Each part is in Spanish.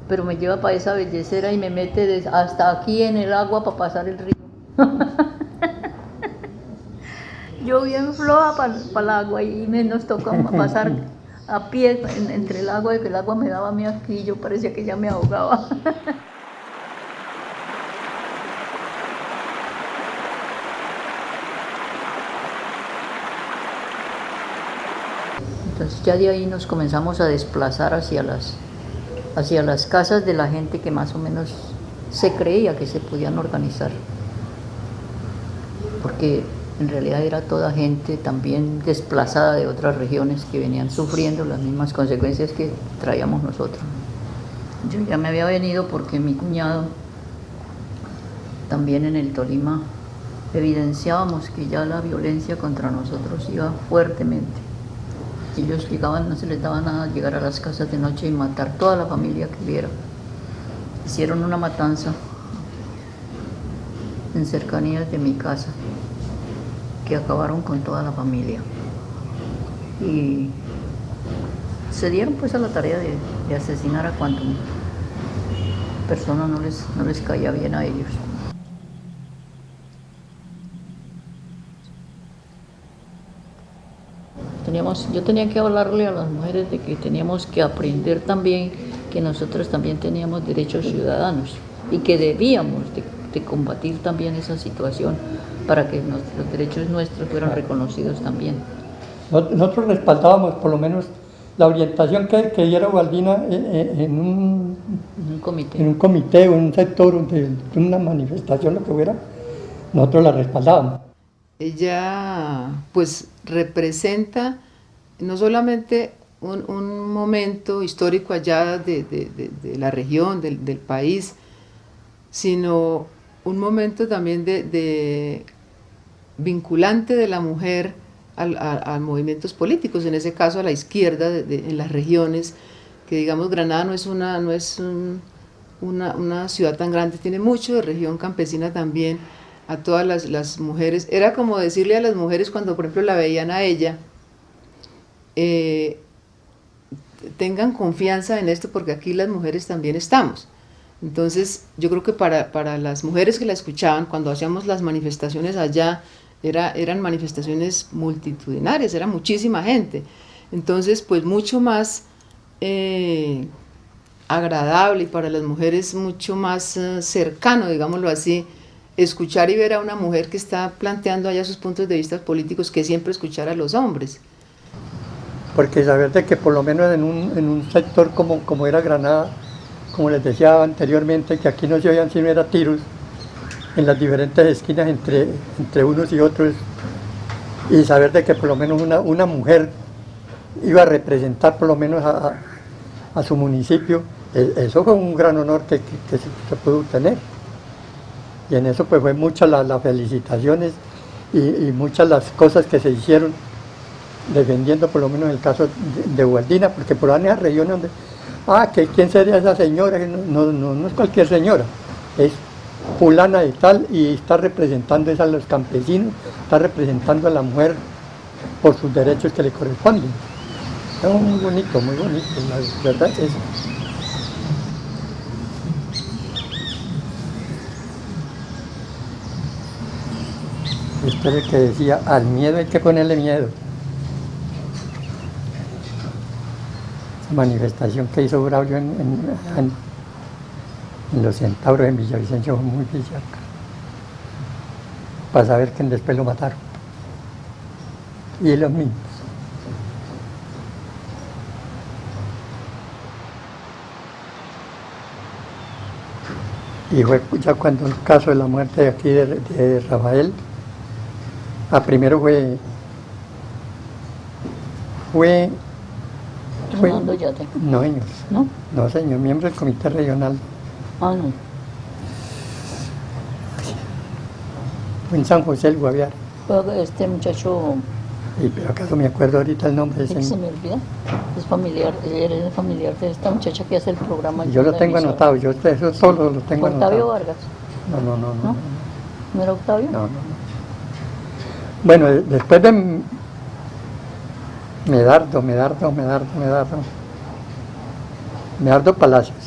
pero me lleva para esa bellecera y me mete hasta aquí en el agua para pasar el río. Yo bien floja para el agua y nos toca pasar a pie entre el agua, y que el agua me daba a mí aquí, yo parecía que ya me ahogaba. Entonces ya de ahí nos comenzamos a desplazar hacia las casas de la gente que más o menos se creía que se podían organizar, porque en realidad era toda gente también desplazada de otras regiones que venían sufriendo las mismas consecuencias que traíamos nosotros. Yo ya me había venido porque mi cuñado, también en el Tolima, evidenciábamos que ya la violencia contra nosotros iba fuertemente. Ellos llegaban, no se les daba nada llegar a las casas de noche y matar toda la familia que hubiera. Hicieron una matanza en cercanías de mi casa, que acabaron con toda la familia. Y se dieron pues a la tarea de asesinar a cuanto persona no les caía bien a ellos. Yo tenía que hablarle a las mujeres de que teníamos que aprender también que nosotros también teníamos derechos ciudadanos y que debíamos de combatir también esa situación para que los derechos nuestros fueran reconocidos también. Nosotros respaldábamos por lo menos la orientación que diera Ubaldina en un comité o en un sector de una manifestación, lo que fuera, nosotros la respaldábamos. Ella pues representa no solamente un momento histórico allá de la región, del país, sino un momento también de vinculante de la mujer a movimientos políticos, en ese caso a la izquierda en las regiones, que digamos Granada no es una ciudad tan grande, tiene mucho de región campesina también. A todas las mujeres, era como decirle a las mujeres cuando por ejemplo la veían a ella, tengan confianza en esto porque aquí las mujeres también estamos. Entonces yo creo que para las mujeres que la escuchaban, cuando hacíamos las manifestaciones allá, eran manifestaciones multitudinarias, era muchísima gente. Entonces pues mucho más agradable y para las mujeres mucho más cercano, digámoslo así, escuchar y ver a una mujer que está planteando allá sus puntos de vista políticos que siempre escuchar a los hombres. Porque saber de que por lo menos en un sector como era Granada, como les decía anteriormente, que aquí no se oían sino era tiros en las diferentes esquinas entre unos y otros, y saber de que por lo menos una mujer iba a representar por lo menos a su municipio, eso fue un gran honor que se pudo obtener. Y en eso pues fue muchas las felicitaciones y muchas las cosas que se hicieron defendiendo por lo menos el caso de Ubaldina, porque por ahí en esas regiones donde, que ¿quién sería esa señora? No es cualquier señora, es fulana y tal, y está representando a los campesinos, está representando a la mujer por sus derechos que le corresponden. Es muy bonito, la verdad es eso. Esto es el que decía, al miedo hay que ponerle miedo. Esa manifestación que hizo Braulio en los Centauros en Villavicencio fue muy bellaca, para saber que después lo mataron. Y los mismos. Y fue ya cuando el caso de la muerte de aquí de Rafael, primero fue no, señor. No, señor, miembro del comité regional. No. Fue en San José del Guaviare. Este muchacho... Sí, pero acaso me acuerdo ahorita el nombre de ese. Se me olvida. Es familiar de esta muchacha que hace el programa. Yo lo tengo anotado, eso solo lo tengo anotado. ¿Octavio Vargas? No. ¿No era Octavio? No. Bueno, después de Medardo Palacios.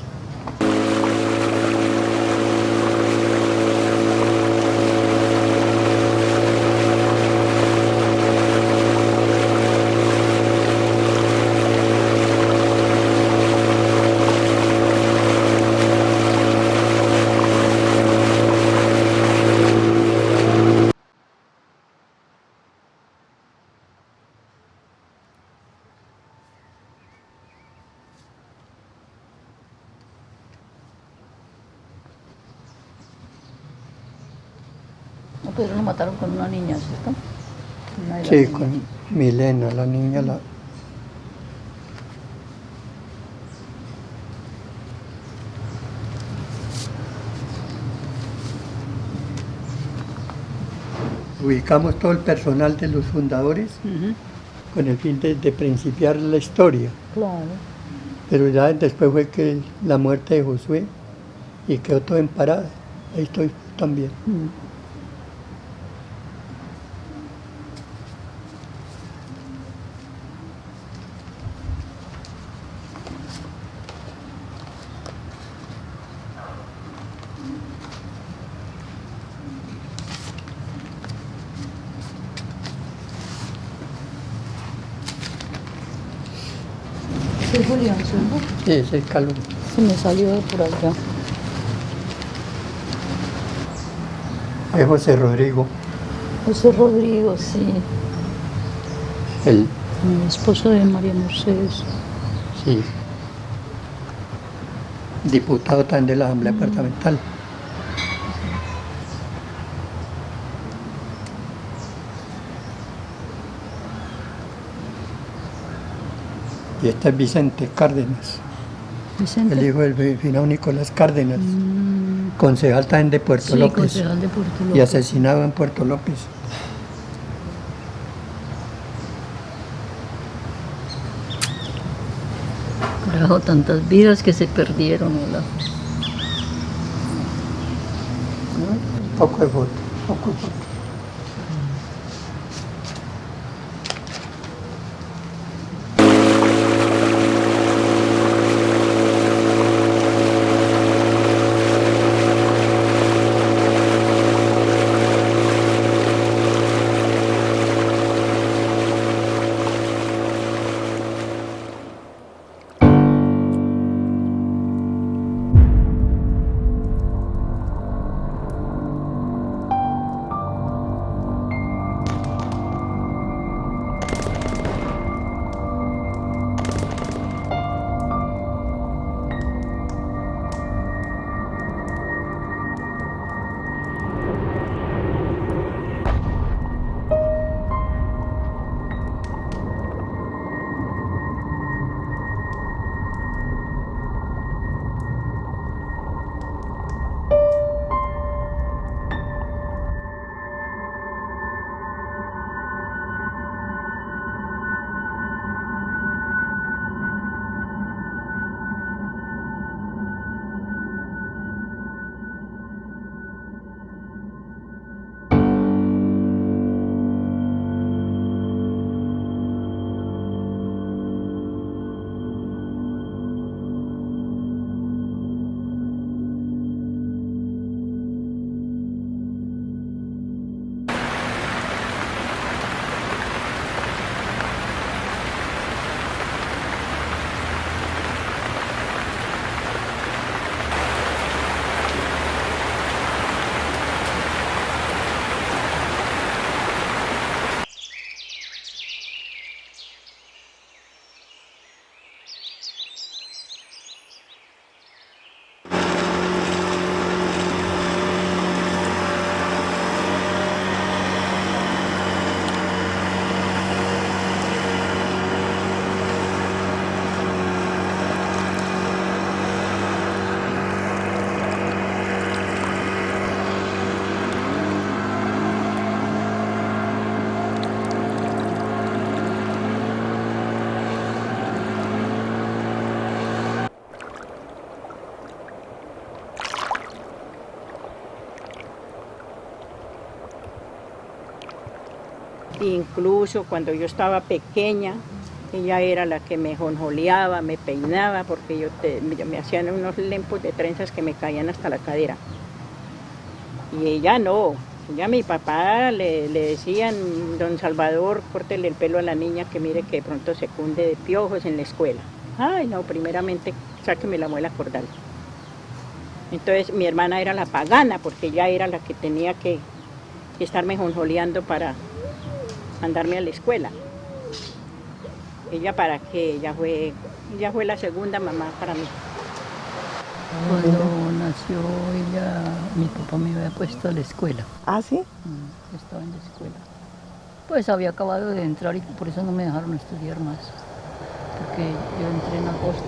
Pero lo mataron con una niña, ¿cierto? Una de las Sí, niñas. con Milena, la niña, la... Ubicamos todo el personal de los fundadores Ujú. con el fin de principiar la historia. Claro. Pero ya después fue que la muerte de Josué y quedó todo en parada. Ahí estoy también. Mm. ¿Es Julián, cierto? Sí, ese es Calum. Se me salió de por allá. Es José Rodrigo, José Rodrigo, sí. el, Mi esposo de María Mercedes. sí, diputado también de la Asamblea Departamental. Y este es Vicente Cárdenas, Vicente. el hijo del vecino Nicolás Cárdenas, concejal también de Puerto Sí, López concejal de Puerto López. y asesinado en Puerto López. Carajo, tantas vidas que se perdieron, hola. Poco de foto, poco de foto. Incluso cuando yo estaba pequeña, ella era la que me jonjoleaba, me peinaba, porque me hacían unos lempos de trenzas que me caían hasta la cadera. Y ella no, ella a mi papá le decían, don Salvador, córtele el pelo a la niña que mire que de pronto se cunde de piojos en la escuela. Ay, no, primeramente sáqueme la muela cordal. Entonces mi hermana era la pagana, porque ella era la que tenía que estarme jonjoleando para mandarme a la escuela. Ella para qué, ella fue la segunda mamá para mí. Cuando nació ella, mi papá me había puesto a la escuela. Ah, sí. Estaba en la escuela. Pues había acabado de entrar y por eso no me dejaron estudiar más. Porque yo entré en agosto.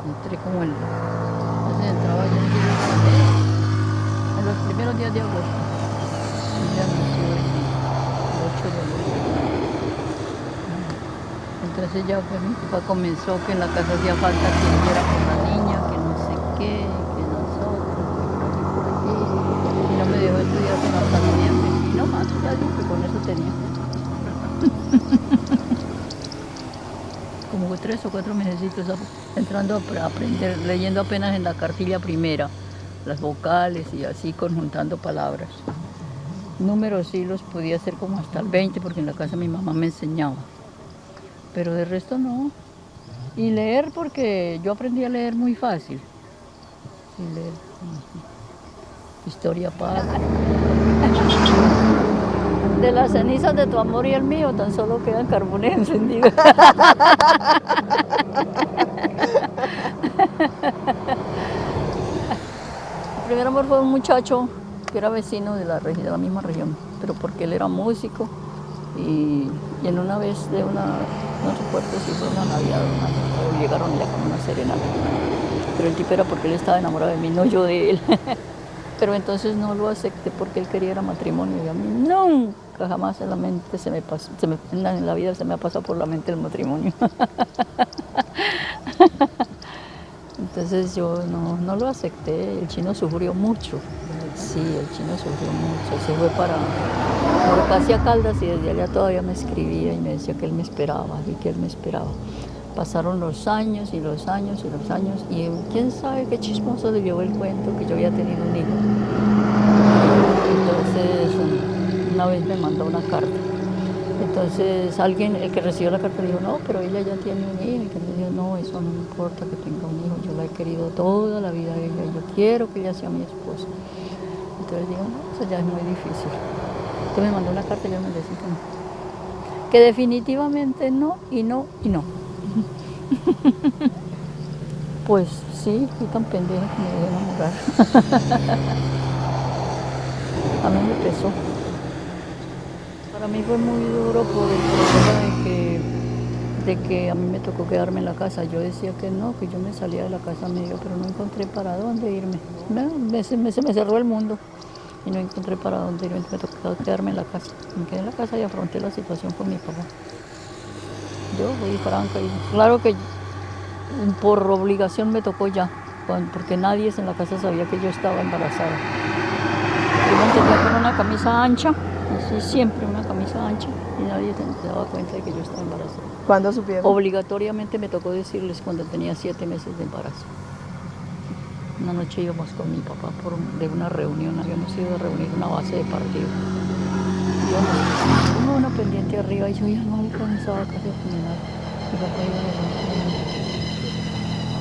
Entré como entonces entraba yo en los primeros días de agosto. Ella nació el 8 de agosto. Entonces ya pues mi papá comenzó que en la casa hacía falta quien viera por la niña, que no sé qué, que nosotros, que por aquí, por allí. Y no me dejó estudiar sino hasta noviembre. Y no más, ya digo que con eso tenía. Como 3 o 4 mesecitos entrando a aprender, leyendo apenas en la cartilla primera, las vocales y así conjuntando palabras. Números sí los podía hacer como hasta el 20 porque en la casa mi mamá me enseñaba. Pero de resto no. Y leer porque yo aprendí a leer muy fácil. Sí, leer. Historia patria. De las cenizas de tu amor y el mío tan solo quedan carbones encendidos. El primer amor fue un muchacho que era vecino de la misma región, pero porque él era músico y en una vez no recuerdo si fue una Navidad o llegaron ya con una serenata, pero el tipo era porque él estaba enamorado de mí, no yo de él. Pero entonces no lo acepté porque él quería era matrimonio y a mí nunca jamás en la mente en la vida se me ha pasado por la mente el matrimonio. Entonces yo no lo acepté, el chino sufrió mucho. Sí, el chino sufrió mucho, se fue por casi a Caldas y desde allá todavía me escribía y me decía que él me esperaba y que él me esperaba. Pasaron los años y los años y los años y quién sabe qué chismoso le llevó el cuento que yo había tenido un hijo. Entonces una vez me mandó una carta. Entonces el que recibió la carta dijo, no, pero ella ya tiene un hijo. Y que me dijo, no, eso no importa que tenga un hijo, yo la he querido toda la vida a ella y yo quiero que ella sea mi esposa. Entonces digo, no, eso ya es muy difícil. Entonces me mandó una carta y yo me decía que definitivamente no y no y no. Pues sí, fui tan pendeja que me dejé enamorar. A mí me pesó. Para mí fue muy duro por el problema de que a mí me tocó quedarme en la casa. Yo decía que no, que yo me salía de la casa medio, pero no encontré para dónde irme. Se me cerró el mundo y no encontré para dónde irme. Me tocó quedarme en la casa. Me quedé en la casa y afronté la situación con mi papá. Yo fui franca y claro que por obligación me tocó ya, porque nadie en la casa sabía que yo estaba embarazada. Yo me tenía con una camisa ancha, así siempre una camisa ancha, y nadie se daba cuenta de que yo estaba embarazada. ¿Cuándo supieron? Obligatoriamente me tocó decirles cuando tenía 7 meses de embarazo. Una noche íbamos con mi papá de una reunión, habíamos ido a reunir una base de partido. Íbamos como una pendiente arriba y yo ya no alcanzaba casi a caminar.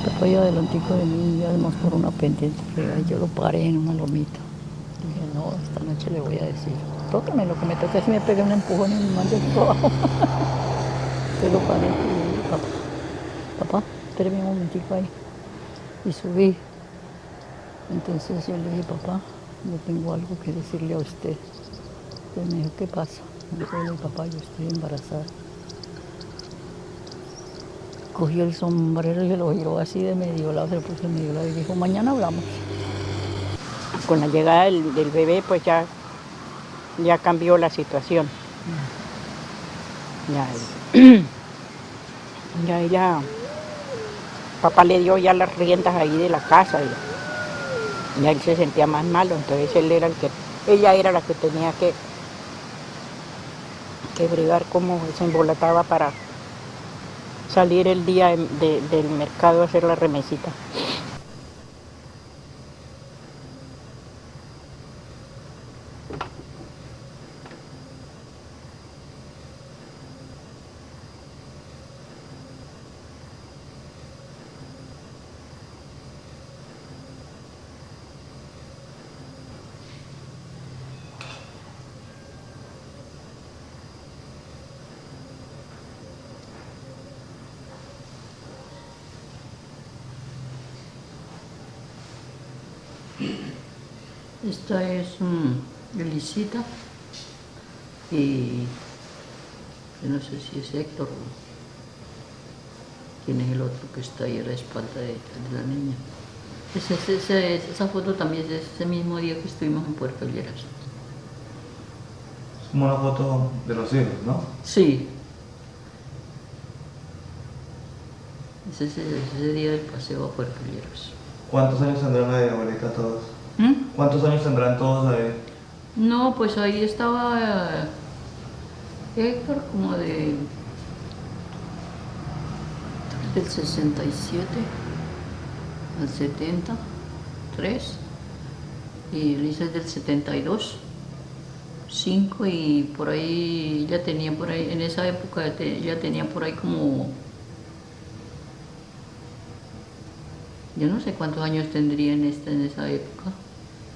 Mi papá iba adelantico de mí, íbamos por una pendiente arriba y yo lo paré en una lomita. Dije, no, esta noche le voy a decir, tócame, lo que me toca es me pegué un empujón y me mandé por abajo. Yo lo paré y le dije, papá, espéreme un momentico ahí. Y subí. Entonces yo le dije, papá, yo tengo algo que decirle a usted. Entonces me dijo, ¿qué pasa? Entonces le dije, papá, yo estoy embarazada. Cogió el sombrero y se lo giró así de medio lado, se lo puso de medio lado y dijo, mañana hablamos. Con la llegada del bebé, pues ya cambió la situación. Ya, papá le dio ya las riendas ahí de la casa y ya él se sentía más malo, entonces ella era la que tenía que bregar cómo se embolataba para salir el día del mercado a hacer la remesita. Esta es Elisita y yo no sé si es Héctor o quién es el otro que está ahí a la espalda de la niña. Esa foto también es de ese mismo día que estuvimos en Puerto Lleras. Es como una foto de los hijos, ¿no? Sí. Ese día del paseo a Puerto Lleras. ¿Cuántos años tendrán ahí, abuelita, todos? ¿Mm? ¿Cuántos años tendrán todos ahí? No, pues ahí estaba Héctor como del 67 al 73 y Elisa es del 72, 5 y por ahí ya tenía por ahí, en esa época ya tenía por ahí como, yo no sé cuántos años tendría en esa época,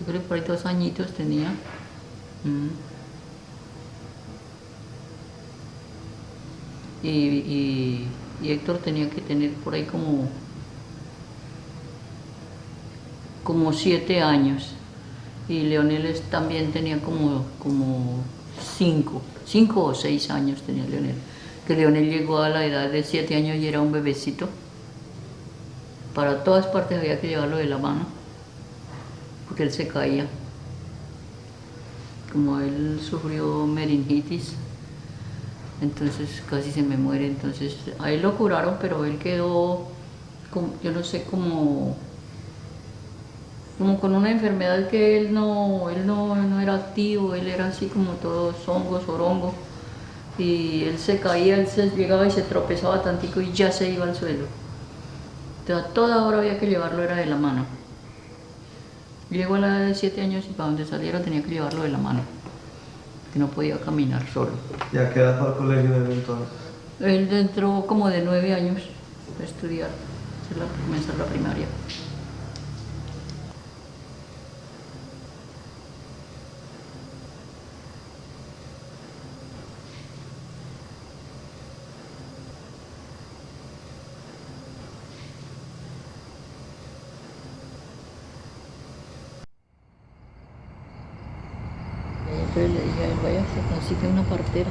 yo creo que por ahí 2 añitos tenía. Y Héctor tenía que tener por ahí como 7 años y Leonel también tenía como 5 o 6 años tenía Leonel, que Leonel llegó a la edad de 7 años y era un bebecito. Para todas partes había que llevarlo de la mano porque él se caía, como él sufrió meningitis, entonces casi se me muere. Entonces a él lo curaron, pero él quedó, yo no sé, como con una enfermedad que él no era activo, él era así como todo zongo, sorongo, y él se caía, él llegaba y se tropezaba tantico y ya se iba al suelo. Entonces a toda hora había que llevarlo, era de la mano. Llegó a la edad de 7 años y para donde saliera tenía que llevarlo de la mano, que no podía caminar solo. ¿Y a qué edad fue al colegio desde entonces? Él entró como de 9 años a estudiar, comenzar la primaria. Entonces le dije a él, vaya, se consigue una partera,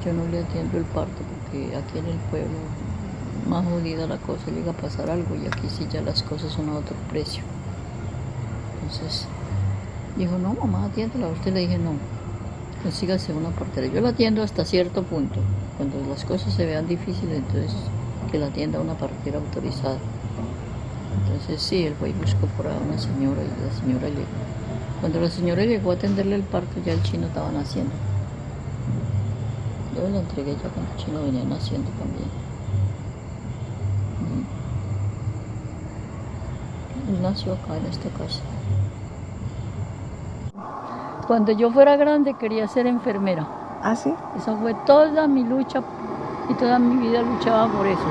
Yo no le atiendo el parto porque aquí en el pueblo, más jodida la cosa, llega a pasar algo y aquí sí ya las cosas son a otro precio. Entonces dijo, no mamá, atiéndela. A usted le dije, no, consígase una partera. Yo la atiendo hasta cierto punto. Cuando las cosas se vean difíciles, entonces que la atienda una partera autorizada. Entonces sí, él fue y buscó por ahí a una señora y la señora llegó. Cuando la señora llegó a atenderle el parto, ya el chino estaba naciendo. Yo le entregué ya cuando el chino venía naciendo también. Él nació acá en esta casa. Cuando yo fuera grande quería ser enfermera. ¿Ah, sí? Esa fue toda mi lucha y toda mi vida luchaba por eso.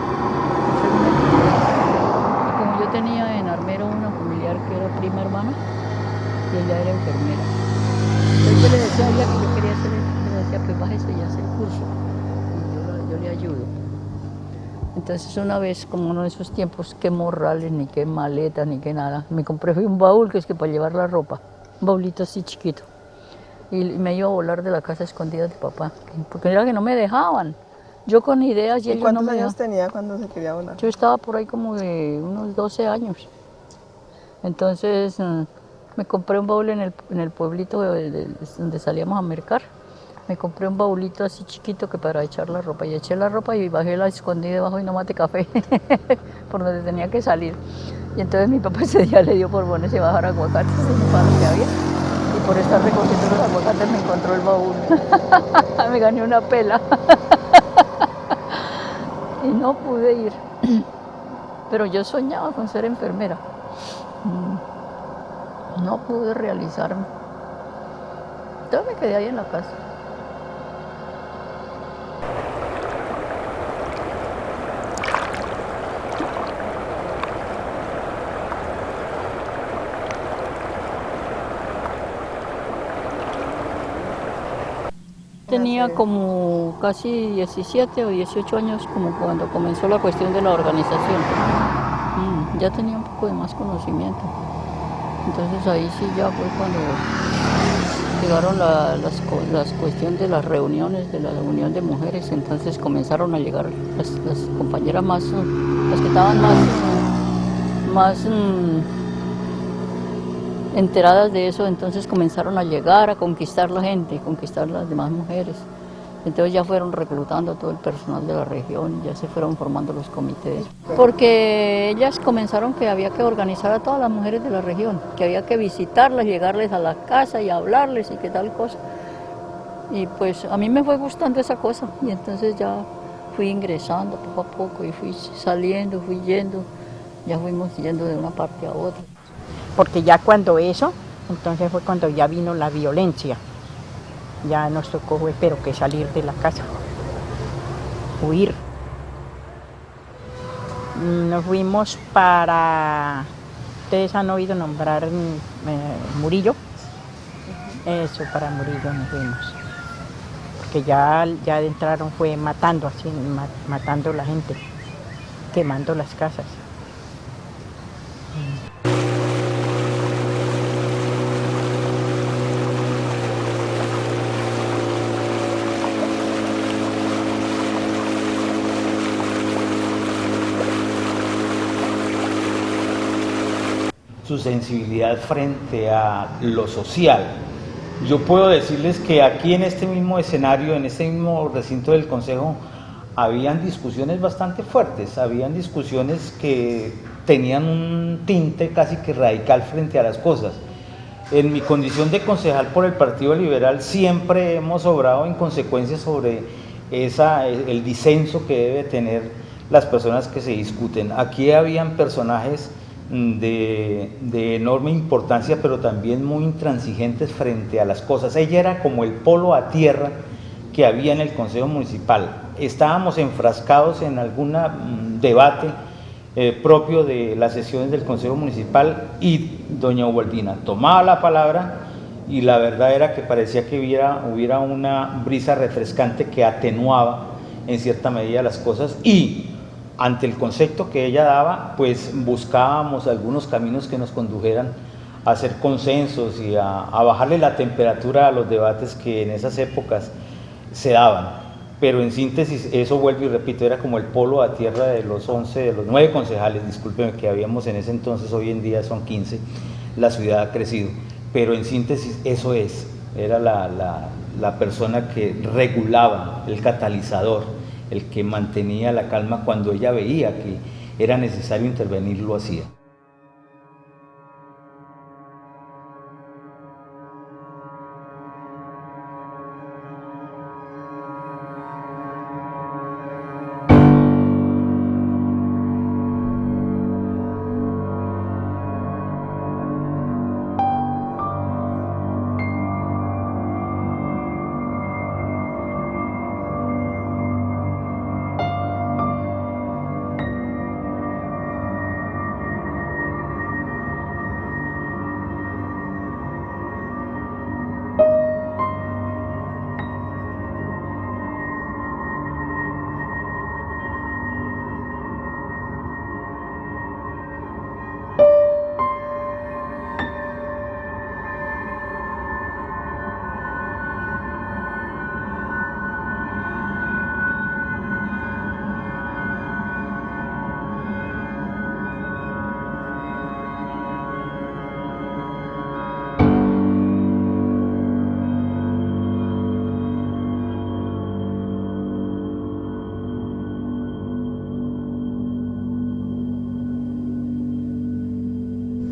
Y como yo tenía en Armero una familiar que era prima hermana, y ella era enfermera. Entonces yo le decía a ella que yo quería ser enfermera, decía, pues bájese y hace el curso y yo le ayudo. Entonces una vez, como uno de esos tiempos, qué morrales, ni qué maletas, ni qué nada, me compré un baúl que es que para llevar la ropa, un baulito así chiquito. Y me iba a volar de la casa escondida de papá, porque era que no me dejaban. Yo con ideas y ellos no me dejaban. ¿Cuántos años tenía cuando se quería volar? Yo estaba por ahí como de unos 12 años. Entonces me compré un baúl en el pueblito donde salíamos a mercar. Me compré un baulito así chiquito que para echar la ropa. Y eché la ropa y bajé, la escondí debajo y no maté café, por donde tenía que salir. Y entonces mi papá ese día le dio por ponerse a bajar aguacates para lo que había. Y por estar recogiendo los aguacates me encontró el baúl. Me gané una pela. Y no pude ir. Pero yo soñaba con ser enfermera. No pude realizarme. Entonces me quedé ahí en la casa. Tenía como casi 17 o 18 años como cuando comenzó la cuestión de la organización. Ya tenía un poco poco de más conocimiento. Entonces ahí sí ya fue cuando llegaron las cuestiones de las reuniones de la unión de mujeres, entonces comenzaron a llegar las compañeras más, las que estaban más enteradas de eso, entonces comenzaron a llegar a conquistar la gente, conquistar las demás mujeres. Entonces ya fueron reclutando a todo el personal de la región, ya se fueron formando los comités. Porque ellas comenzaron que había que organizar a todas las mujeres de la región, que había que visitarlas, llegarles a la casa y hablarles y qué tal cosa. Y pues a mí me fue gustando esa cosa y entonces ya fui ingresando poco a poco y fui saliendo, fui yendo, ya fuimos yendo de una parte a otra. Porque ya cuando eso, entonces fue cuando ya vino la violencia. Ya nos tocó, pero que salir de la casa, huir. Nos fuimos para, ustedes han oído nombrar Murillo, eso, para Murillo nos fuimos. Porque ya entraron, fue matando así, matando a la gente, quemando las casas. Su sensibilidad frente a lo social. Yo puedo decirles que aquí en este mismo escenario, en este mismo recinto del Consejo, habían discusiones bastante fuertes, habían discusiones que tenían un tinte casi que radical frente a las cosas. En mi condición de concejal por el Partido Liberal siempre hemos obrado en consecuencia sobre el disenso que debe tener las personas que se discuten. Aquí habían personajes de enorme importancia, pero también muy intransigentes frente a las cosas. Ella era como el polo a tierra que había en el Consejo Municipal. Estábamos enfrascados en algún debate propio de las sesiones del Consejo Municipal y doña Ubaldina tomaba la palabra y la verdad era que parecía que hubiera una brisa refrescante que atenuaba en cierta medida las cosas, y ante el concepto que ella daba, pues buscábamos algunos caminos que nos condujeran a hacer consensos y a bajarle la temperatura a los debates que en esas épocas se daban. Pero en síntesis, eso vuelvo y repito, era como el polo a tierra de los 9 concejales, discúlpenme, que habíamos en ese entonces, hoy en día son 15, la ciudad ha crecido, pero en síntesis eso era la persona que regulaba, el catalizador, el que mantenía la calma cuando ella veía que era necesario intervenir, lo hacía.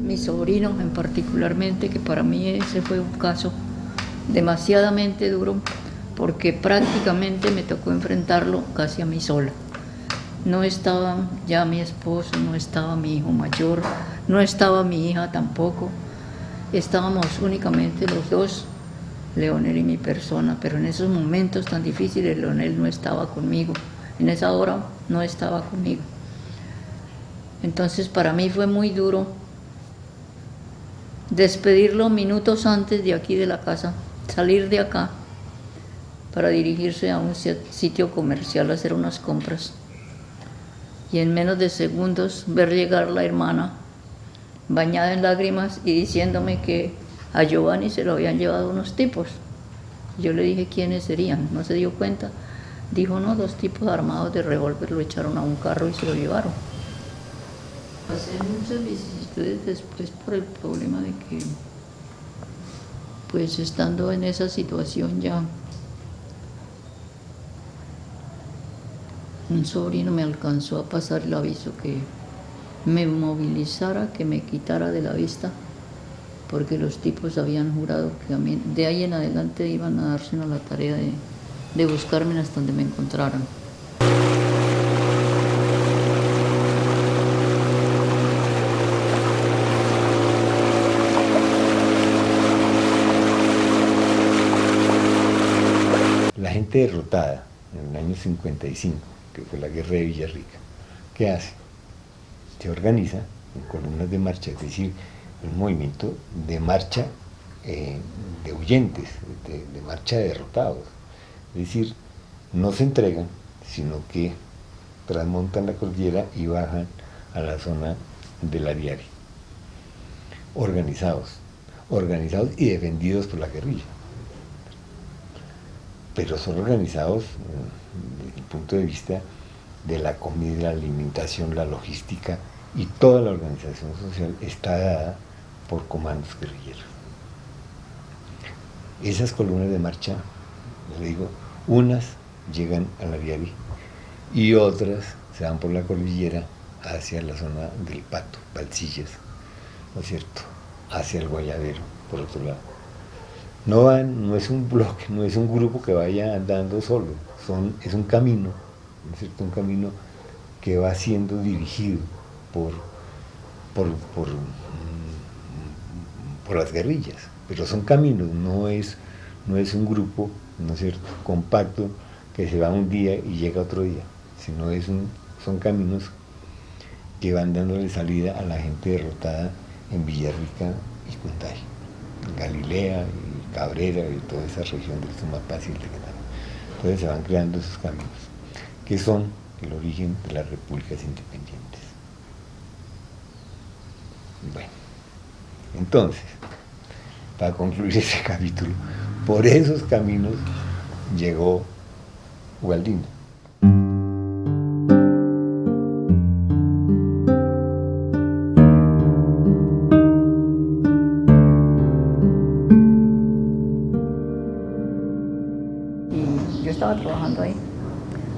Mi sobrino en particularmente, que para mí ese fue un caso demasiadamente duro, porque prácticamente me tocó enfrentarlo casi a mí sola. No estaba ya mi esposo, no estaba mi hijo mayor, no estaba mi hija tampoco, estábamos únicamente los dos, Leonel y mi persona, pero en esos momentos tan difíciles Leonel no estaba conmigo, en esa hora no estaba conmigo. Entonces para mí fue muy duro despedirlo minutos antes de aquí de la casa, salir de acá para dirigirse a un sitio comercial a hacer unas compras. Y en menos de segundos ver llegar la hermana bañada en lágrimas y diciéndome que a Giovanni se lo habían llevado unos tipos. Yo le dije quiénes serían, no se dio cuenta. Dijo, no, 2 tipos armados de revólver lo echaron a un carro y se lo llevaron. Pasé muchas vicisitudes después por el problema de que, pues estando en esa situación ya, un sobrino me alcanzó a pasar el aviso que me movilizara, que me quitara de la vista, porque los tipos habían jurado que a mí, de ahí en adelante iban a darse a la tarea de buscarme hasta donde me encontraran. La gente derrotada en el año 55, que fue la guerra de Villarrica, ¿qué hace? Se organiza en columnas de marcha, es decir, un movimiento de marcha de huyentes, de marcha de derrotados. Es decir, no se entregan, sino que transmontan la cordillera y bajan a la zona del Ariari. Organizados y defendidos por la guerrilla. Pero son organizados desde el punto de vista de la comida, la alimentación, la logística, y toda la organización social está dada por comandos guerrilleros. Esas columnas de marcha, le digo, unas llegan al Ariari y otras se van por la cordillera hacia la zona del Pato, Balsillas, ¿no es cierto?, hacia el Guayabero, por otro lado. No van, no es un bloque, no es un grupo que vaya andando solo, es un camino, ¿no es cierto?, un camino que va siendo dirigido por las guerrillas, pero son caminos, no es un grupo, ¿no es cierto?, compacto que se va un día y llega otro día, sino son caminos que van dándole salida a la gente derrotada en Villarrica y Cundari, en Galilea y Cabrera y toda esa región del Sumapaz y el Tequendama. Entonces se van creando esos caminos, que son el origen de las repúblicas independientes. Bueno, entonces, para concluir ese capítulo, por esos caminos llegó Ugaldino. Y yo estaba trabajando ahí.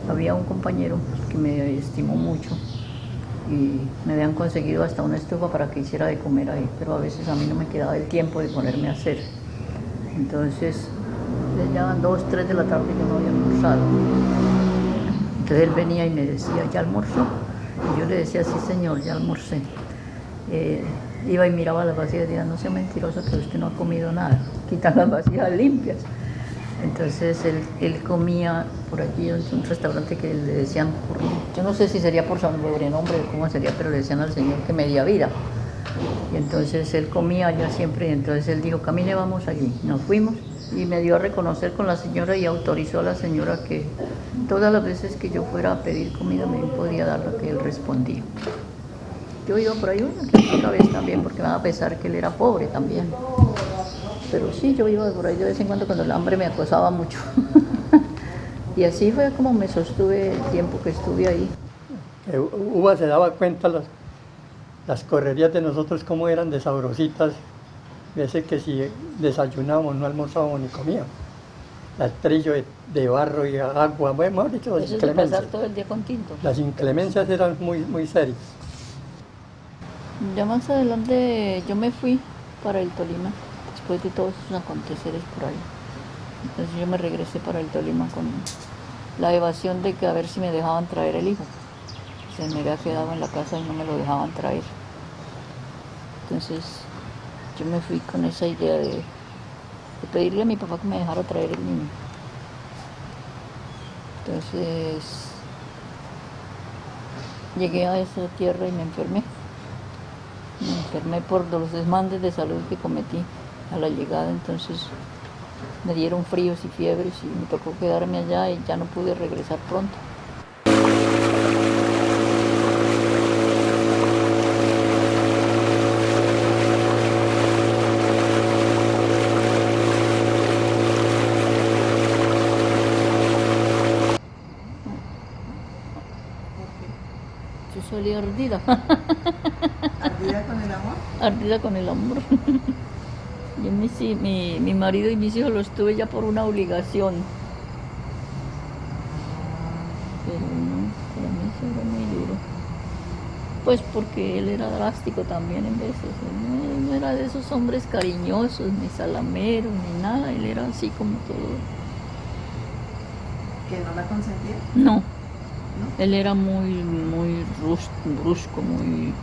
Había un compañero que me estimó mucho y me habían conseguido hasta una estufa para que hiciera de comer ahí, pero a veces a mí no me quedaba el tiempo de ponerme a hacer. Entonces, ya eran 2, 3 de la tarde y yo no había almorzado. Entonces él venía y me decía, ¿ya almorzó? Y yo le decía, sí señor, ya almorcé. Iba y miraba las vasijas y decía, no sea mentiroso que usted no ha comido nada, quitan las vasijas limpias. Entonces él comía por allí, en un restaurante que le decían, yo no sé si sería por sobrenombre o cómo sería, pero le decían al señor que media vida. Y entonces él comía allá siempre, y entonces él dijo, camine, vamos allí. Nos fuimos y me dio a reconocer con la señora y autorizó a la señora que todas las veces que yo fuera a pedir comida me podía dar lo que él respondía. Yo iba por ahí una vez también, porque me va a pesar que él era pobre también. Pero sí, yo iba por ahí de vez en cuando el hambre me acosaba mucho. Y así fue como me sostuve el tiempo que estuve ahí. Uva se daba cuenta las correrías de nosotros cómo eran de sabrositas. Veces que si desayunábamos no almorzábamos ni comíamos. El trillo de barro y agua, bueno, dicho, las Eso es de inclemencias. pasar todo el día con tinto. Las inclemencias eran muy serias. Ya más adelante yo me fui para el Tolima, después de todos esos aconteceres por ahí. Entonces yo me regresé para el Tolima con la evasión de que a ver si me dejaban traer el hijo. Se me había quedado en la casa y no me lo dejaban traer. Entonces yo me fui con esa idea de pedirle a mi papá que me dejara traer el niño. Entonces llegué a esa tierra y me enfermé. Me enfermé por los desmandes de salud que cometí a la llegada, entonces me dieron fríos y fiebres y me tocó quedarme allá y ya no pude regresar pronto. salí ardida. ¿Ardida con el amor? Ardida con el amor. Yo mi marido y mis hijos los tuve ya por una obligación. Pero no, para mí eso era muy duro. Pues porque él era drástico también en veces. Él no era de esos hombres cariñosos, ni salameros, ni nada. Él era así como todo. ¿Que no la consentía? No. Él era muy brusco, muy...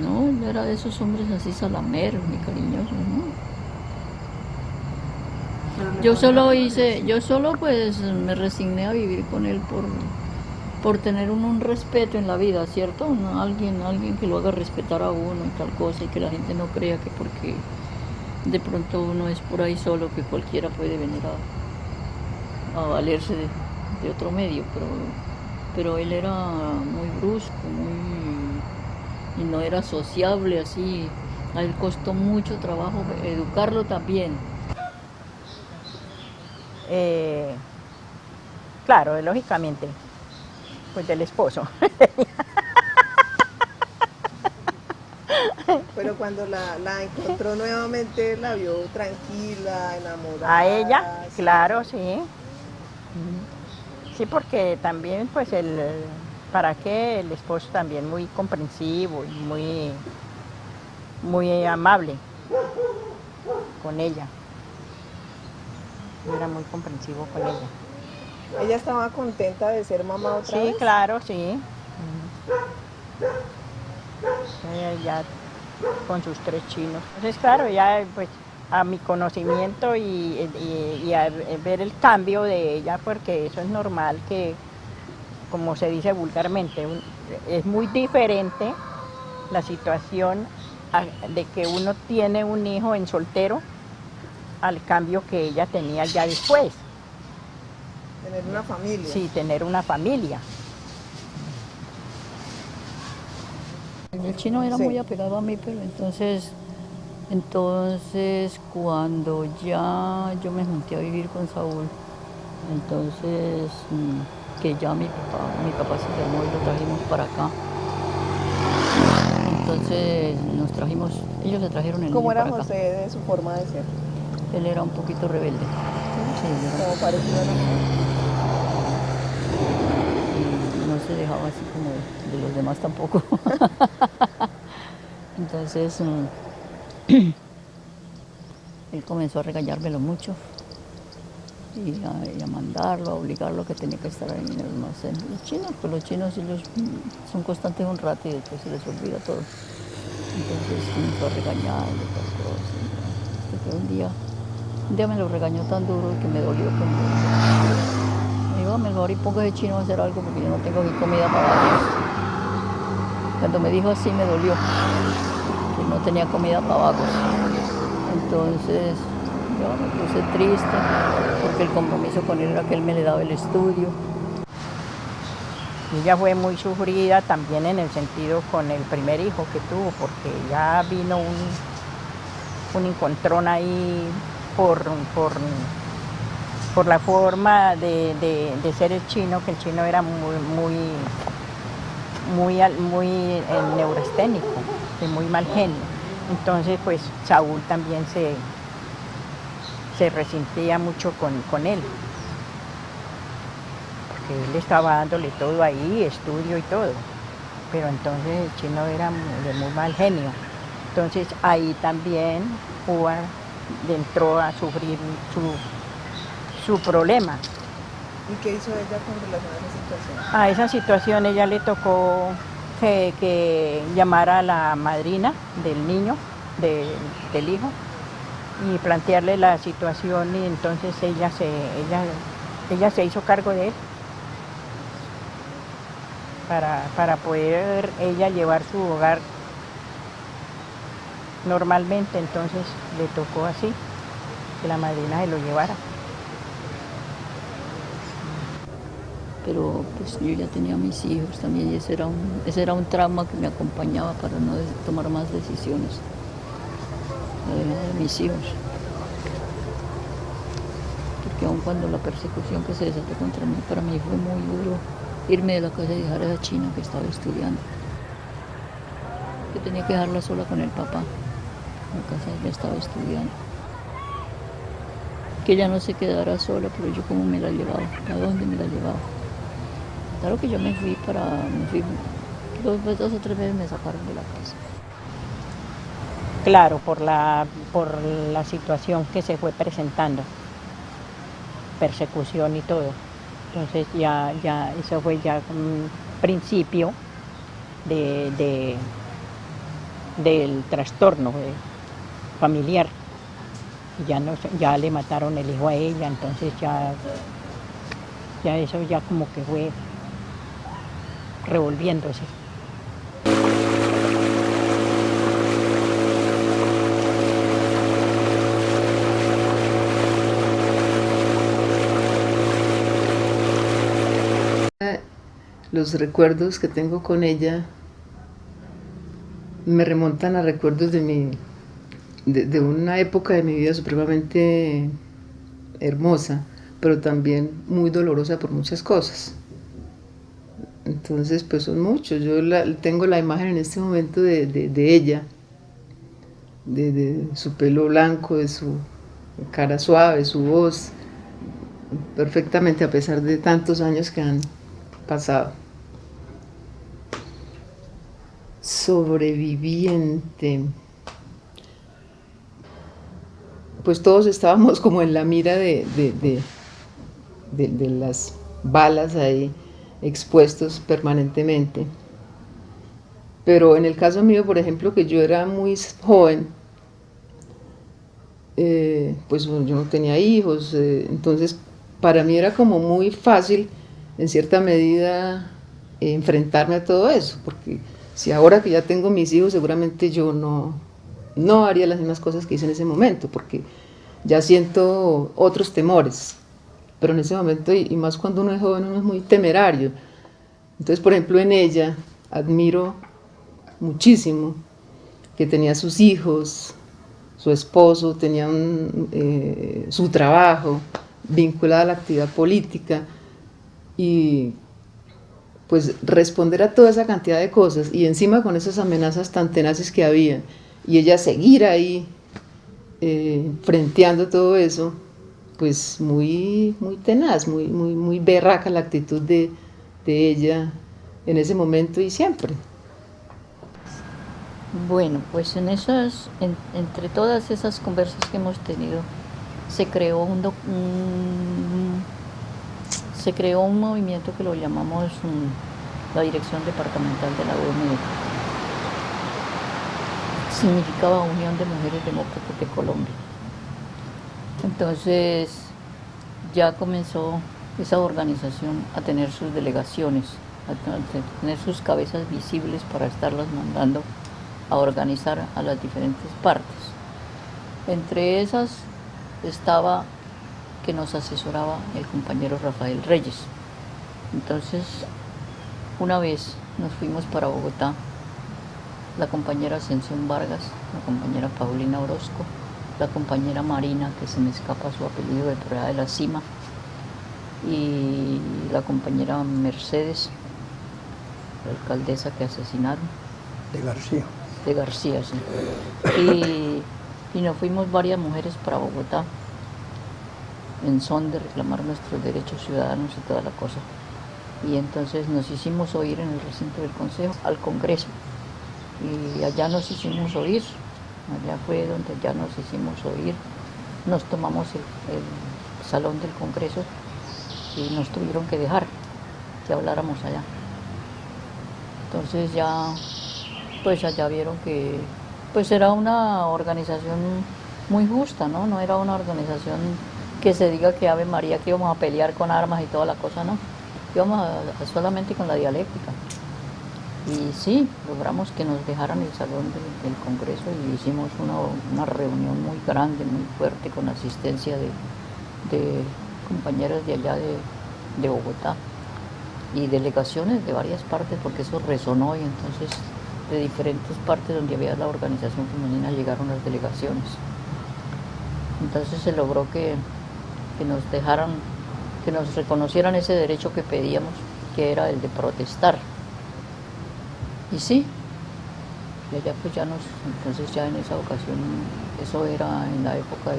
No, él era de esos hombres así salameros, ni cariñosos, ¿no? Yo solo pues me resigné a vivir con él por tener un respeto en la vida, ¿cierto? Alguien que lo haga respetar a uno y tal cosa, y que la gente no crea que porque de pronto uno es por ahí solo, que cualquiera puede venir a valerse de otro medio, pero él era muy brusco, y no era sociable así. A él costó mucho trabajo educarlo también. Claro, lógicamente, pues del esposo. Pero cuando la encontró nuevamente, la vio tranquila, enamorada. A ella, sí. claro, sí. Sí, porque también, pues, para qué el esposo también muy comprensivo y muy amable con ella. Era muy comprensivo con ella. Ella estaba contenta de ser mamá otra vez. Sí, claro, sí. Ella ya con sus 3 chinos. Entonces, claro, ya pues a mi conocimiento y a ver el cambio de ella, porque eso es normal que, como se dice vulgarmente, es muy diferente la situación de que uno tiene un hijo en soltero al cambio que ella tenía ya después. Tener una familia. Sí, tener una familia. El chino era Sí. muy apegado a mí, pero entonces cuando ya yo me junté a vivir con Saúl, entonces que ya mi papá se enfermó y lo trajimos para acá. Entonces ellos le trajeron el niño ¿Cómo era para acá. José de su forma de ser? Él era un poquito rebelde. Sí, él era- Como parecido a la mamá. y no se dejaba así como de los demás tampoco. Entonces él comenzó a regañármelo mucho y a mandarlo, a obligarlo, que tenía que estar ahí en el almacén. Los chinos ellos son constantes un rato y después se les olvida todo. Entonces comenzó a regañarlo, tal cosa. Hasta que un día me lo regañó tan duro que me dolió. Me dijo, mejor y ponga ese chino a hacer algo porque yo no tengo aquí comida para vagos. Cuando me dijo así me dolió, que no tenía comida para vagos. Entonces yo me puse triste porque el compromiso con él era que él me le daba el estudio. Ella fue muy sufrida también en el sentido con el primer hijo que tuvo, porque ya vino un encontrón ahí por la forma de ser el chino, que el chino era muy neurasténico, de muy mal genio. Entonces, pues Saúl también se resentía mucho con él, porque él estaba dándole todo ahí, estudio y todo, pero entonces el chino era de muy mal genio. Entonces ahí también entró a sufrir su problema. ¿Y qué hizo ella con relación a esa situación? A esa situación ella le tocó que llamara a la madrina del niño, del hijo, y plantearle la situación, y entonces ella se hizo cargo de él para poder ella llevar su hogar normalmente. Entonces le tocó así, que la madrina se lo llevara. Pero pues yo ya tenía mis hijos también y ese era un trauma que me acompañaba para no tomar más decisiones. De mis hijos. Porque aun cuando la persecución que se desató contra mí, para mí fue muy duro, irme de la casa y dejar a esa china que estaba estudiando. Que tenía que dejarla sola con el papá. En la casa ella estaba estudiando. Que ella no se quedara sola, pero yo cómo me la llevaba, a dónde me la llevaba. Claro que yo me fui, dos o tres veces me sacaron de la casa. Claro, por la situación que se fue presentando, persecución y todo. Entonces ya eso fue ya un principio del trastorno familiar. Ya le mataron el hijo a ella, entonces ya eso ya como que fue revolviéndose. Los recuerdos que tengo con ella me remontan a recuerdos de una época de mi vida supremamente hermosa, pero también muy dolorosa por muchas cosas. Entonces, pues son muchos. Yo tengo la imagen en este momento de ella, de su pelo blanco, de su cara suave, su voz, perfectamente a pesar de tantos años que han pasado. Sobreviviente. Pues todos estábamos como en la mira de las balas ahí expuestos permanentemente. Pero en el caso mío, por ejemplo, que yo era muy joven, pues yo no tenía hijos, entonces para mí era como muy fácil, en cierta medida, enfrentarme a todo eso, porque si ahora que ya tengo mis hijos, seguramente yo no haría las mismas cosas que hice en ese momento, porque ya siento otros temores. Pero en ese momento, y más cuando uno es joven, uno es muy temerario. Entonces, por ejemplo, en ella admiro muchísimo que tenía sus hijos, su esposo, tenía su trabajo vinculado a la actividad política, y pues responder a toda esa cantidad de cosas, y encima con esas amenazas tan tenaces que había, y ella seguir ahí frenteando todo eso, pues muy tenaz, muy berraca la actitud de ella en ese momento y siempre. Bueno, pues entre todas esas conversas que hemos tenido, se creó un movimiento que lo llamamos la Dirección Departamental de la UMD. Significaba Unión de Mujeres Demócratas de Colombia. Entonces ya comenzó esa organización a tener sus delegaciones, a tener sus cabezas visibles para estarlas mandando a organizar a las diferentes partes. Entre esas estaba que nos asesoraba el compañero Rafael Reyes. Entonces, una vez nos fuimos para Bogotá, la compañera Ascensión Vargas, la compañera Paulina Orozco, la compañera Marina, que se me escapa su apellido, de por allá de la Cima, y la compañera Mercedes, la alcaldesa que asesinaron. De García, sí. Y nos fuimos varias mujeres para Bogotá, en son de reclamar nuestros derechos ciudadanos y toda la cosa. Y entonces nos hicimos oír en el recinto del Consejo, al Congreso, y allá nos hicimos oír, allá fue donde ya nos hicimos oír, nos tomamos el salón del Congreso y nos tuvieron que dejar que habláramos allá. Entonces ya, pues allá vieron que pues era una organización muy justa, ¿no? No era una organización que se diga que Ave María, que íbamos a pelear con armas y toda la cosa, no. Íbamos solamente con la dialéctica. Y sí, logramos que nos dejaran el salón del Congreso y hicimos una reunión muy grande, muy fuerte, con asistencia de compañeros de allá de Bogotá y delegaciones de varias partes, porque eso resonó, y entonces de diferentes partes donde había la organización femenina llegaron las delegaciones. Entonces se logró que nos dejaran, que nos reconocieran ese derecho que pedíamos que era el de protestar. Y sí, y allá pues ya entonces ya en esa ocasión, eso era en la época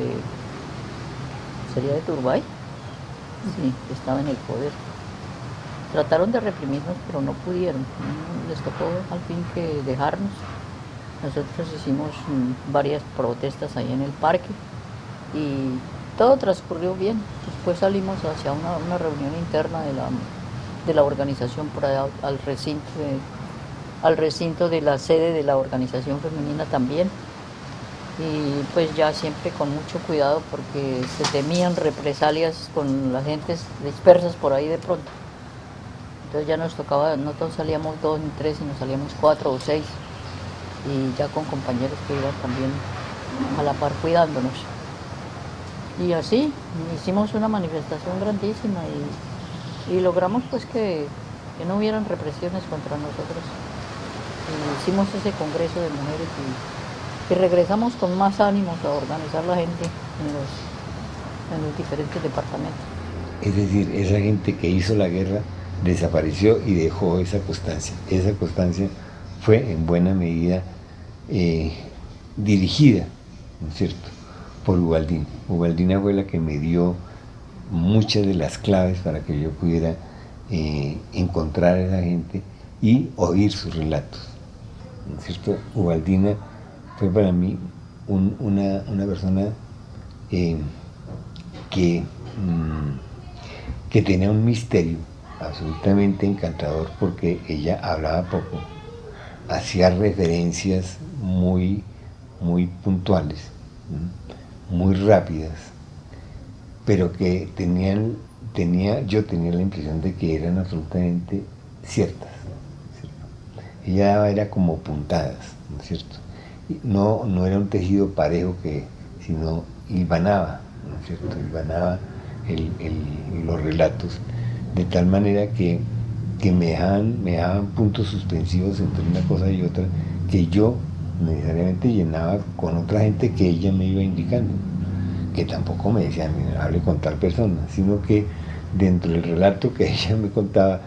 ¿sería de Turbay? Sí, estaba en el poder. Trataron de reprimirnos, pero no pudieron. Les tocó al fin que dejarnos. Nosotros hicimos varias protestas ahí en el parque y todo transcurrió bien. Después salimos hacia una reunión interna de la organización por allá al recinto de la sede de la organización femenina también. Y pues ya siempre con mucho cuidado porque se temían represalias con las gentes dispersas por ahí de pronto. Entonces ya nos tocaba, no todos salíamos 2 ni 3, sino salíamos 4 o 6. Y ya con compañeros que iban también a la par cuidándonos. Y así hicimos una manifestación grandísima y logramos pues que no hubieran represiones contra nosotros. Y hicimos ese congreso de mujeres y regresamos con más ánimos a organizar la gente en los diferentes departamentos. Es decir, esa gente que hizo la guerra desapareció y dejó esa constancia. Esa constancia fue en buena medida dirigida, ¿no es cierto?, por Ubaldina. Ubaldina fue la que me dio muchas de las claves para que yo pudiera encontrar a esa gente y oír sus relatos, ¿no es cierto? Ubaldina fue para mí una persona que tenía un misterio absolutamente encantador porque ella hablaba poco, hacía referencias muy puntuales, muy rápidas, pero que yo tenía la impresión de que eran absolutamente ciertas, ¿cierto? Ella era como puntadas, ¿no es cierto? No era un tejido parejo sino hilvanaba, ¿no es cierto? Hilvanaba los relatos de tal manera que me dejaban puntos suspensivos entre una cosa y otra que yo necesariamente llenaba con otra gente que ella me iba indicando, que tampoco me decía, hable con tal persona, sino que dentro del relato que ella me contaba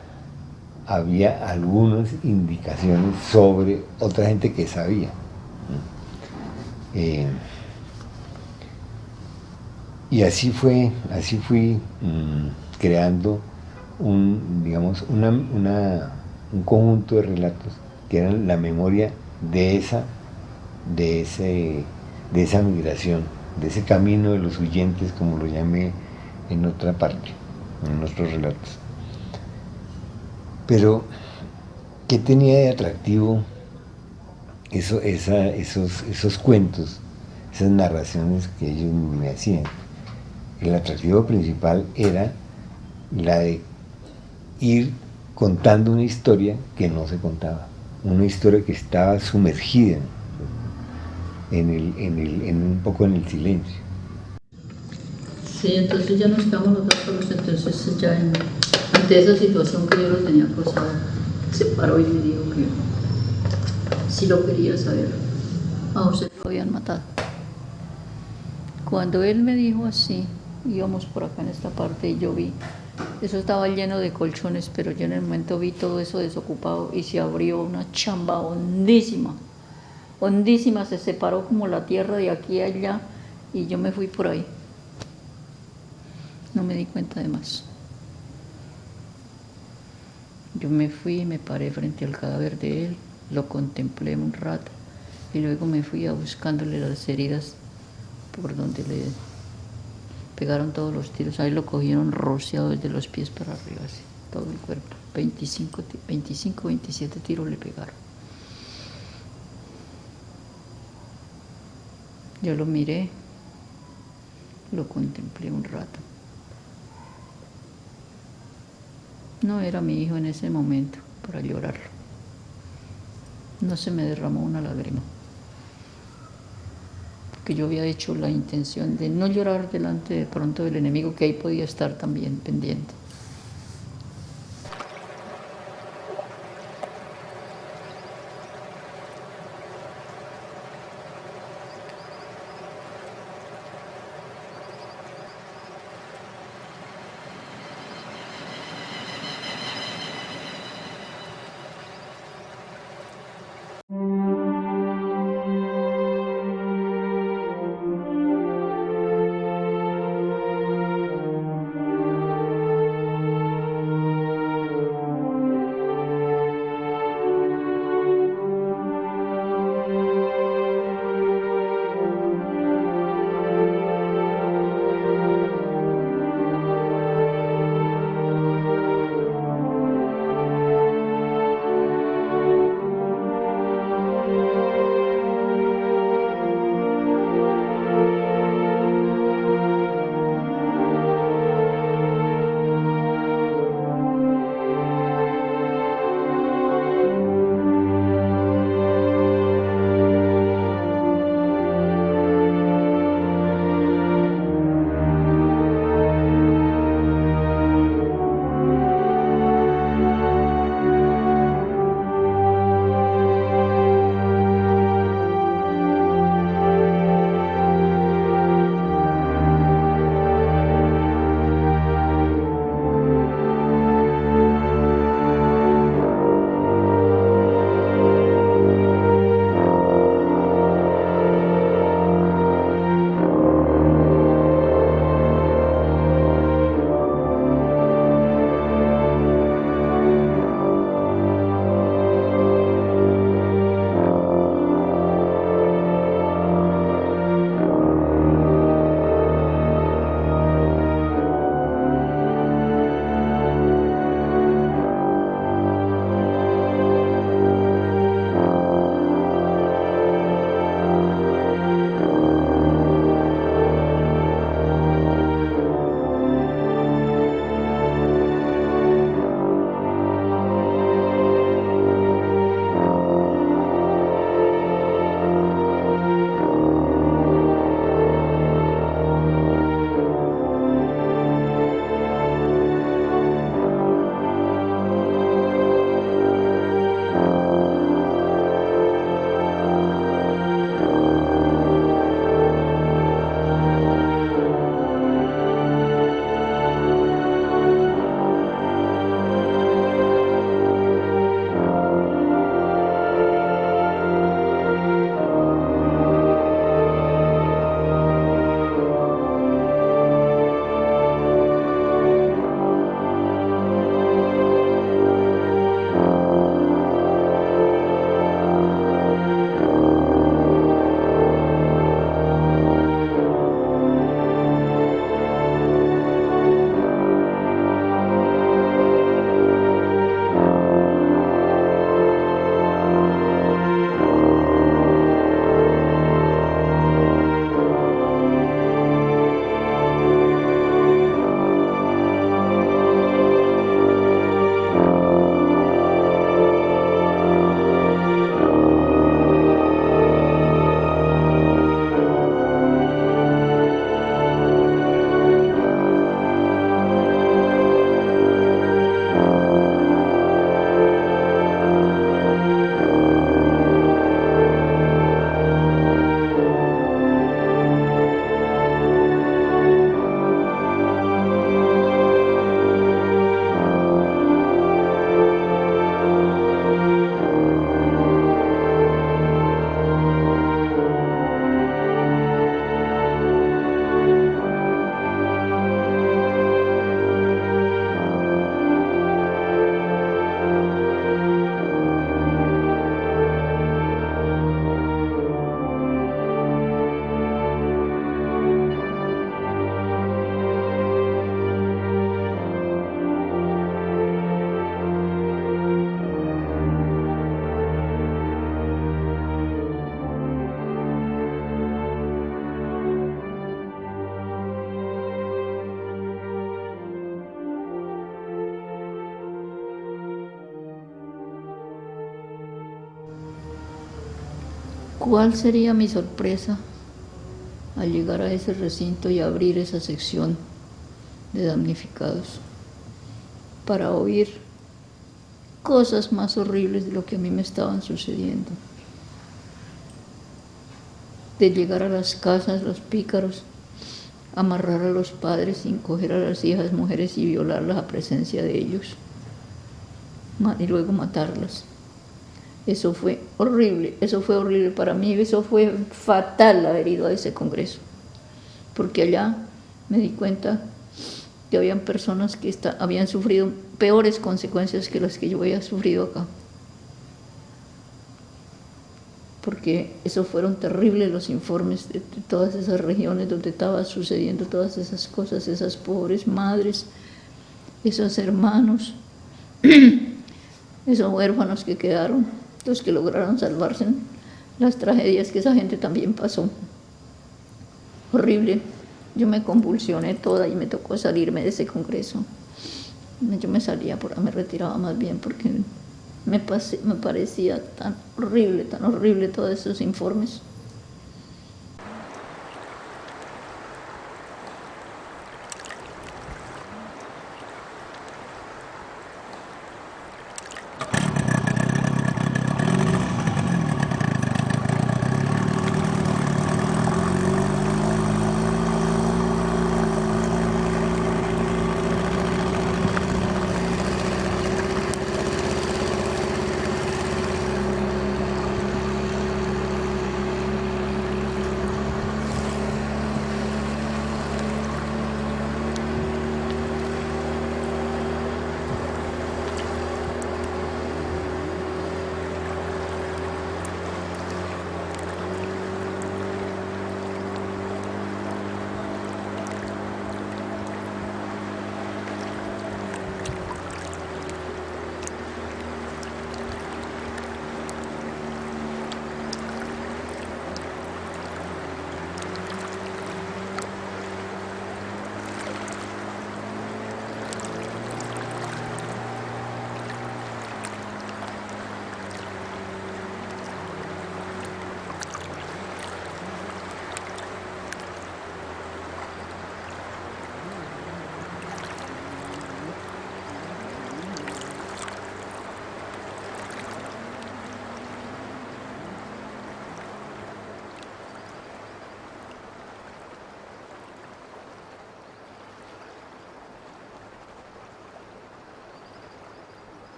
había algunas indicaciones sobre otra gente que sabía. Y así fui creando un conjunto de relatos que eran la memoria de esa migración, de ese camino de los huyentes, como lo llamé en otra parte, en nuestros relatos. Pero, ¿qué tenía de atractivo esos cuentos, esas narraciones que ellos me hacían? El atractivo principal era la de ir contando una historia que no se contaba, una historia que estaba sumergida un poco en el silencio. Sí, entonces ya nos quedamos nosotros solos, entonces ya ante esa situación que yo lo tenía acosado, se paró y me dijo que si lo quería saber, a José lo habían matado. Cuando él me dijo así, íbamos por acá en esta parte y yo vi, eso estaba lleno de colchones, pero yo en el momento vi todo eso desocupado y se abrió una chamba hondísima, se separó como la tierra de aquí a allá y yo me fui por ahí. No me di cuenta de más. Yo me fui y me paré frente al cadáver de él, lo contemplé un rato y luego me fui a buscándole las heridas por donde le pegaron todos los tiros. Ahí lo cogieron rociado desde los pies para arriba, así, todo el cuerpo. 25, 27 tiros le pegaron. Yo lo miré, lo contemplé un rato. No era mi hijo en ese momento para llorarlo. No se me derramó una lágrima. Porque yo había hecho la intención de no llorar delante de pronto del enemigo, que ahí podía estar también pendiente. ¿Cuál sería mi sorpresa al llegar a ese recinto y abrir esa sección de damnificados para oír cosas más horribles de lo que a mí me estaban sucediendo? De llegar a las casas, los pícaros, amarrar a los padres sin coger a las hijas mujeres y violarlas a presencia de ellos, y luego matarlas. Eso fue horrible para mí, eso fue fatal haber ido a ese congreso, porque allá me di cuenta que habían personas que habían sufrido peores consecuencias que las que yo había sufrido acá. Porque esos fueron terribles los informes de todas esas regiones donde estaba sucediendo todas esas cosas, esas pobres madres, esos hermanos, esos huérfanos que quedaron, los que lograron salvarse, las tragedias que esa gente también pasó. Horrible. Yo me convulsioné toda y me tocó salirme de ese congreso. Yo me retiraba más bien porque me parecía tan horrible todos esos informes.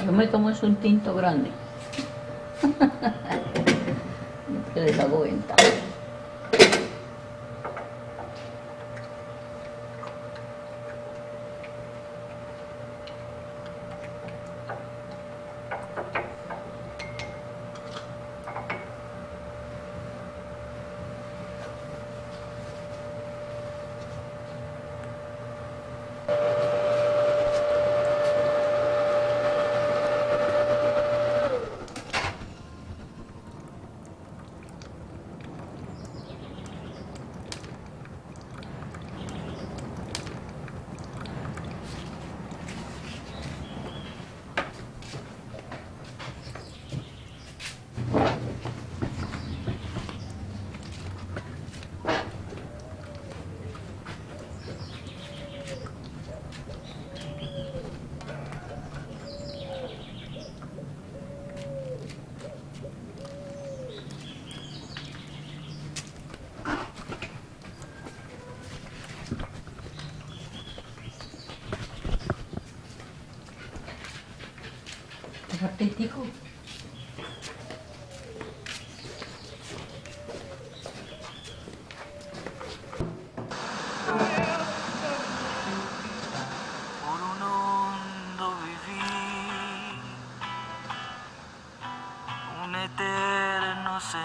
yo me tomo es un tinto grande. Que les hago venta. Ratitico. Por un hondo vivir, un eterno sentir,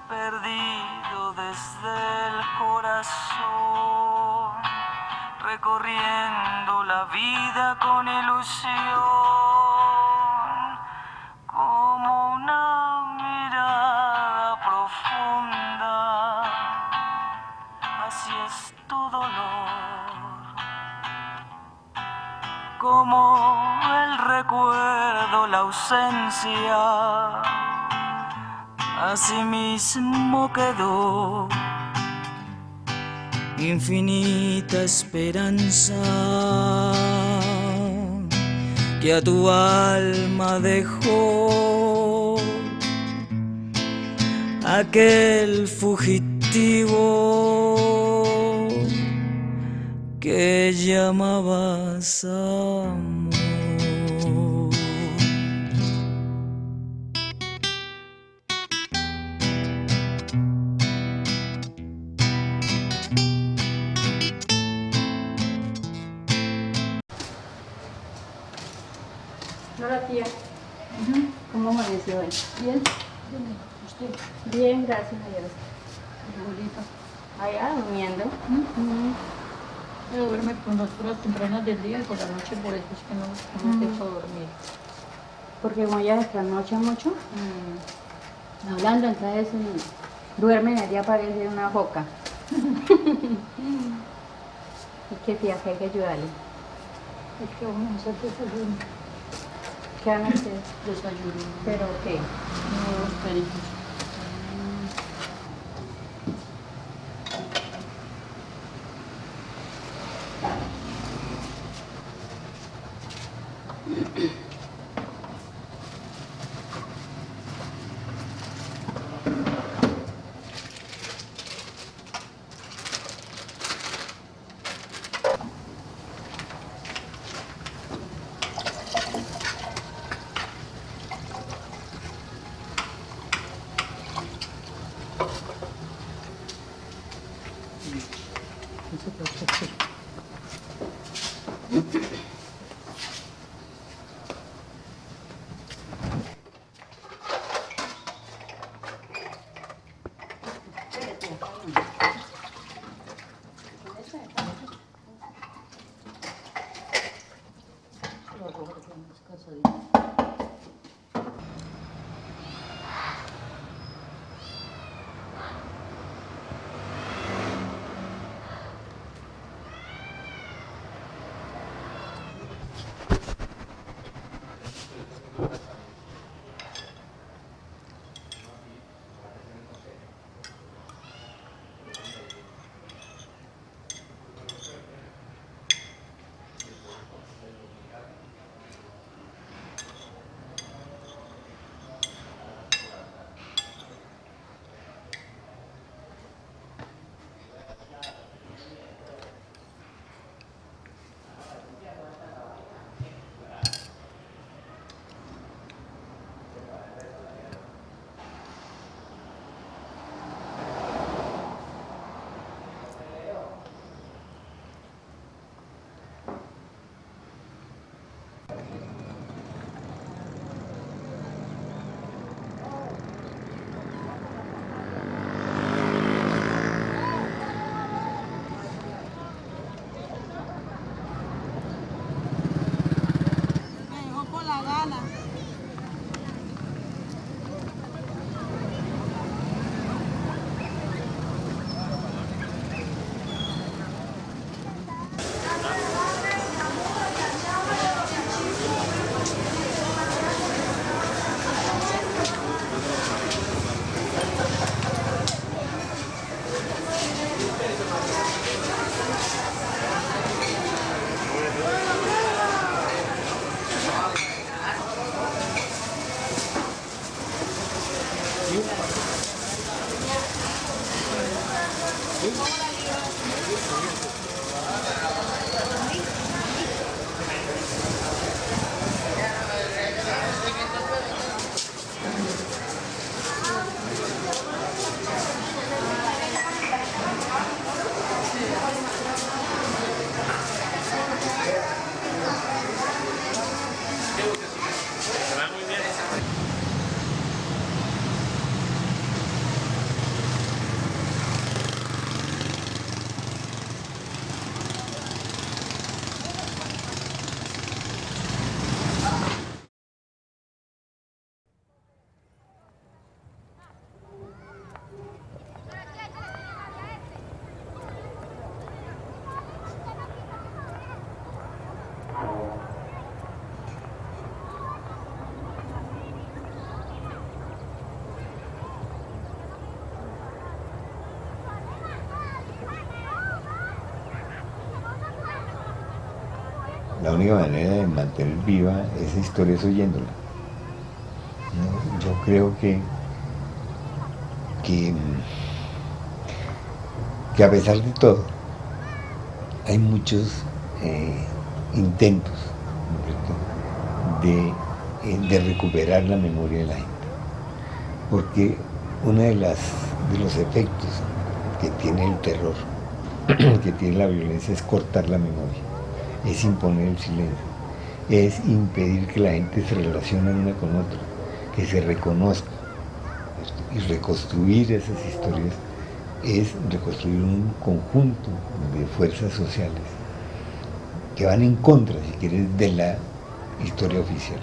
perdido desde el corazón, recorriendo la vida con ilusión, como una mirada profunda, así es tu dolor, como el recuerdo, la ausencia, así mismo quedó. Infinita esperanza que a tu alma dejó aquel fugitivo que llamabas amor. Hola tía, ¿cómo amaneció hoy? Bien. ¿Usted? Bien, gracias a Dios. Abuelita. Allá durmiendo. Pero duerme con las horas tempranas del día y por la noche, por eso es que no te dejo dormir. Porque como ella se trasnocha mucho, hablando, entonces duerme en el día parece una foca. ¿Y qué tía, que hay que ayudarle? Es que vamos a hacer desayuno. ¿Qué van a hacer? Desayuno. ¿Pero qué? Nuevos peritos. la única manera de mantener viva esa historia es oyéndola. ¿No? Yo creo que a pesar de todo, hay muchos intentos, ¿no?, de recuperar la memoria de la gente. Porque uno de los efectos que tiene el terror, que tiene la violencia, es cortar la memoria, es imponer el silencio, es impedir que la gente se relacione una con otra, que se reconozca. Y reconstruir esas historias es reconstruir un conjunto de fuerzas sociales que van en contra, si quieres, de la historia oficial.